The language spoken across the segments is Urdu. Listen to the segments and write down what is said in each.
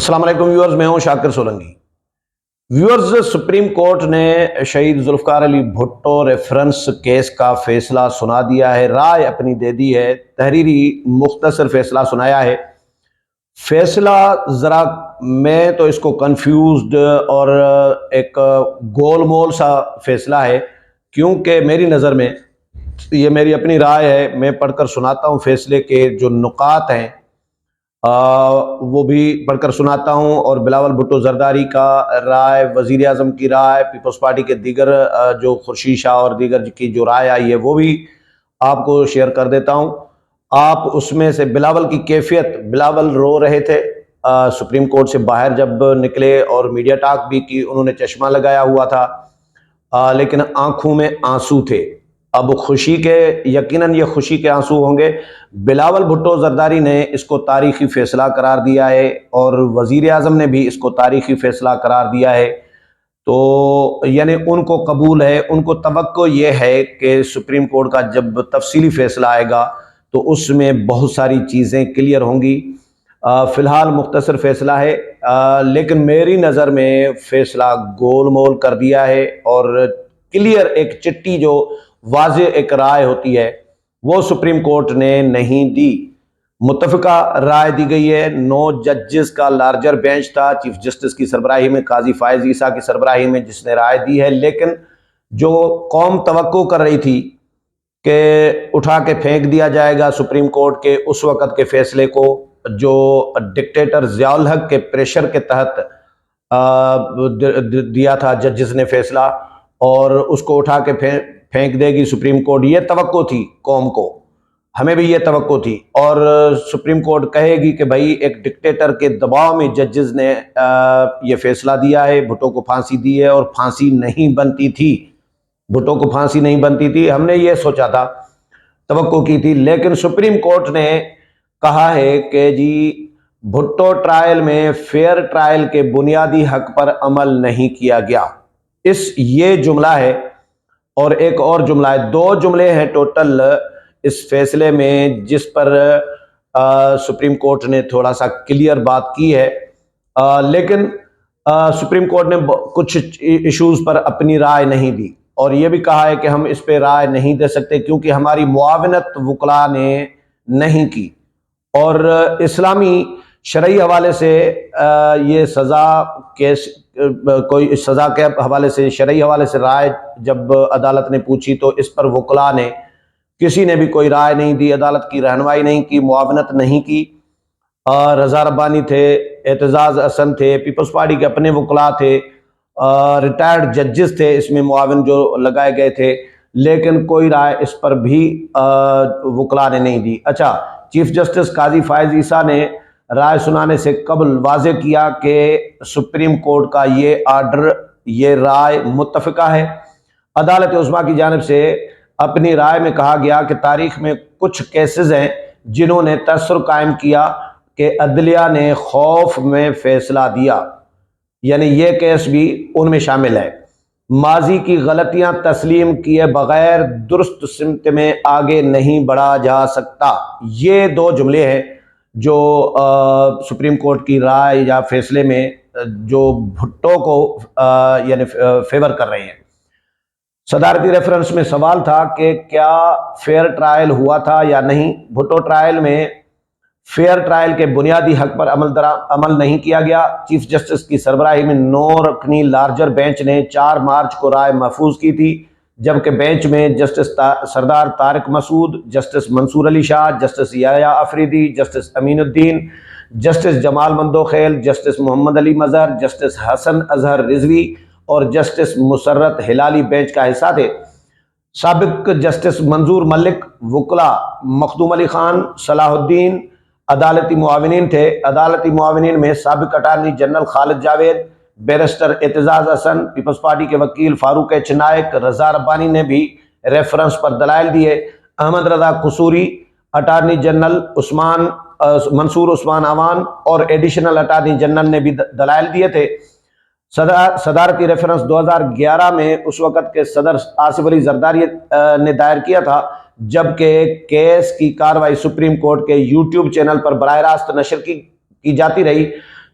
السلام علیکم ویورز، میں ہوں شاکر سولنگی۔ ویورز، سپریم کورٹ نے شہید ذوالفقار علی بھٹو ریفرنس کیس کا فیصلہ سنا دیا ہے، رائے اپنی دے دی ہے، تحریری مختصر فیصلہ سنایا ہے۔ فیصلہ ذرا میں تو اس کو کنفیوزڈ اور ایک گول مول سا فیصلہ ہے، کیونکہ میری نظر میں یہ میری اپنی رائے ہے، میں پڑھ کر سناتا ہوں فیصلے کے جو نکات ہیں وہ بھی پڑھ کر سناتا ہوں، اور بلاول بھٹو زرداری کا رائے، وزیر اعظم کی رائے، پیپلز پارٹی کے دیگر جو خورشید شاہ اور دیگر کی جو رائے آئی ہے وہ بھی آپ کو شیئر کر دیتا ہوں۔ آپ اس میں سے بلاول کی کیفیت، بلاول رو رہے تھے سپریم کورٹ سے باہر جب نکلے، اور میڈیا ٹاک بھی کی، انہوں نے چشمہ لگایا ہوا تھا لیکن آنکھوں میں آنسو تھے۔ اب خوشی کے، یقیناً یہ خوشی کے آنسو ہوں گے۔ بلاول بھٹو زرداری نے اس کو تاریخی فیصلہ قرار دیا ہے، اور وزیر اعظم نے بھی اس کو تاریخی فیصلہ قرار دیا ہے، تو یعنی ان کو قبول ہے، ان کو توقع یہ ہے کہ سپریم کورٹ کا جب تفصیلی فیصلہ آئے گا تو اس میں بہت ساری چیزیں کلیئر ہوں گی۔ فی الحال مختصر فیصلہ ہے، لیکن میری نظر میں فیصلہ گول مول کر دیا ہے، اور کلیئر ایک چٹی جو واضح ایک رائے ہوتی ہے وہ سپریم کورٹ نے نہیں دی۔ متفقہ رائے دی گئی ہے، 9 ججز کا لارجر بینچ تھا، چیف جسٹس کی سربراہی میں، قاضی فائز عیسیٰ کی سربراہی میں، جس نے رائے دی ہے۔ لیکن جو قوم توقع کر رہی تھی کہ اٹھا کے پھینک دیا جائے گا سپریم کورٹ کے اس وقت کے فیصلے کو، جو ڈکٹیٹر ضیاء الحق کے پریشر کے تحت دیا تھا ججز نے فیصلہ، اور اس کو اٹھا کے پھینک دے گی سپریم کورٹ، یہ توقع تھی قوم کو، ہمیں بھی یہ توقع تھی، اور سپریم کورٹ کہے گی کہ بھائی ایک ڈکٹیٹر کے دباؤ میں ججز نے یہ فیصلہ دیا ہے، بھٹو کو پھانسی دی ہے، اور پھانسی نہیں بنتی تھی، بھٹو کو پھانسی نہیں بنتی تھی، ہم نے یہ سوچا تھا، توقع کی تھی۔ لیکن سپریم کورٹ نے کہا ہے کہ جی بھٹو ٹرائل میں فیئر ٹرائل کے بنیادی حق پر عمل نہیں کیا گیا، یہ جملہ ہے، اور ایک اور جملہ ہے، 2 جملے ہیں ٹوٹل اس فیصلے میں جس پر سپریم کورٹ نے تھوڑا سا کلیئر بات کی ہے، لیکن سپریم کورٹ نے کچھ ایشوز پر اپنی رائے نہیں دی، اور یہ بھی کہا ہے کہ ہم اس پہ رائے نہیں دے سکتے کیونکہ ہماری معاونت وکلاء نے نہیں کی، اور اسلامی شرعی حوالے سے یہ سزا کیس، کوئی سزا کے حوالے سے، شرعی حوالے سے رائے جب عدالت نے پوچھی تو اس پر وکلاء نے کسی نے بھی کوئی رائے نہیں دی، عدالت کی رہنمائی نہیں کی، معاونت نہیں کی۔ رضا ربانی تھے، اعتزاز احسن تھے، پیپلز پارٹی کے اپنے وکلاء تھے، ریٹائرڈ ججز تھے اس میں معاون جو لگائے گئے تھے، لیکن کوئی رائے اس پر بھی وکلاء نے نہیں دی۔ اچھا، چیف جسٹس قاضی فائز عیسیٰ نے رائے سنانے سے قبل واضح کیا کہ سپریم کورٹ کا یہ آرڈر، یہ رائے متفقہ ہے۔ عدالت عظمیٰ کی جانب سے اپنی رائے میں کہا گیا کہ تاریخ میں کچھ کیسز ہیں جنہوں نے تاثر قائم کیا کہ عدلیہ نے خوف میں فیصلہ دیا، یعنی یہ کیس بھی ان میں شامل ہے۔ ماضی کی غلطیاں تسلیم کیے بغیر درست سمت میں آگے نہیں بڑھا جا سکتا، یہ 2 جملے ہیں جو سپریم کورٹ کی رائے یا فیصلے میں جو بھٹو کو یعنی فیور کر رہے ہیں۔ صدارتی ریفرنس میں سوال تھا کہ کیا فیئر ٹرائل ہوا تھا یا نہیں۔ بھٹو ٹرائل میں فیئر ٹرائل کے بنیادی حق پر عمل نہیں کیا گیا۔ چیف جسٹس کی سربراہی میں 9 رکنی لارجر بینچ نے 4 مارچ کو رائے محفوظ کی تھی، جبکہ بینچ میں جسٹس سردار طارق مسعود، جسٹس منصور علی شاہ، جسٹس یحییٰ آفریدی، جسٹس امین الدین، جسٹس جمال مندوخیل، جسٹس محمد علی مظہر، جسٹس حسن اظہر رضوی اور جسٹس مسرت ہلالی بینچ کا حصہ تھے۔ سابق جسٹس منظور ملک، وکلاء مخدوم علی خان، صلاح الدین عدالتی معاونین تھے۔ عدالتی معاونین میں سابق اٹارنی جنرل خالد Javed, barrister Aitzaz Ahsan, Peoples party کے وکیل فاروق ایچ نائک، رضا ربانی نے بھی ریفرنس پر دلائل دیے۔ احمد رضا قصوری، اٹارنی جنرل منصور عثمان عوان اور ایڈیشنل اٹارنی جنرل نے بھی دلائل دیے تھے۔ صدارتی ریفرنس 2011 میں اس وقت کے صدر آصف علی زرداری نے دائر کیا تھا، جبکہ کیس کی کارروائی سپریم کورٹ کے یوٹیوب چینل پر براہ راست نشر کی جاتی رہی۔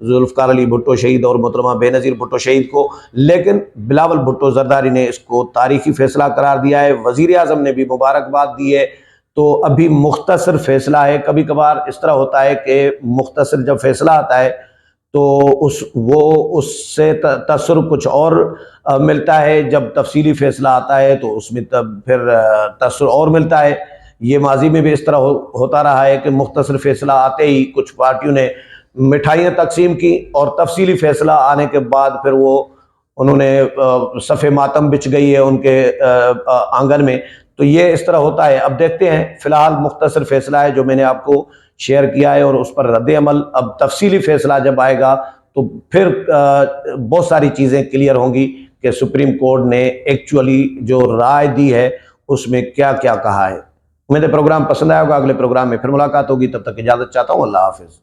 ذوالفقار علی بھٹو شہید اور محترمہ بے نظیر بھٹو شہید کو، لیکن بلاول بھٹو زرداری نے اس کو تاریخی فیصلہ قرار دیا ہے، وزیر اعظم نے بھی مبارکباد دی ہے۔ تو ابھی مختصر فیصلہ ہے، کبھی کبھار اس طرح ہوتا ہے کہ مختصر جب فیصلہ آتا ہے تو اس سے تاثر کچھ اور ملتا ہے، جب تفصیلی فیصلہ آتا ہے تو اس میں تب پھر تاثر اور ملتا ہے۔ یہ ماضی میں بھی اس طرح ہوتا رہا ہے کہ مختصر فیصلہ آتے ہی کچھ پارٹیوں نے مٹھائیاں تقسیم کی، اور تفصیلی فیصلہ آنے کے بعد پھر انہوں نے صف ماتم بچھ گئی ہے ان کے آنگن میں۔ تو یہ اس طرح ہوتا ہے۔ اب دیکھتے ہیں، فی الحال مختصر فیصلہ ہے جو میں نے آپ کو شیئر کیا ہے، اور اس پر رد عمل اب تفصیلی فیصلہ جب آئے گا تو پھر بہت ساری چیزیں کلیئر ہوں گی کہ سپریم کورٹ نے ایکچولی جو رائے دی ہے اس میں کیا کیا کہا ہے۔ امید ہے پروگرام پسند آیا ہوگا، اگلے پروگرام میں پھر ملاقات ہوگی، تب تک اجازت چاہتا ہوں، اللہ حافظ۔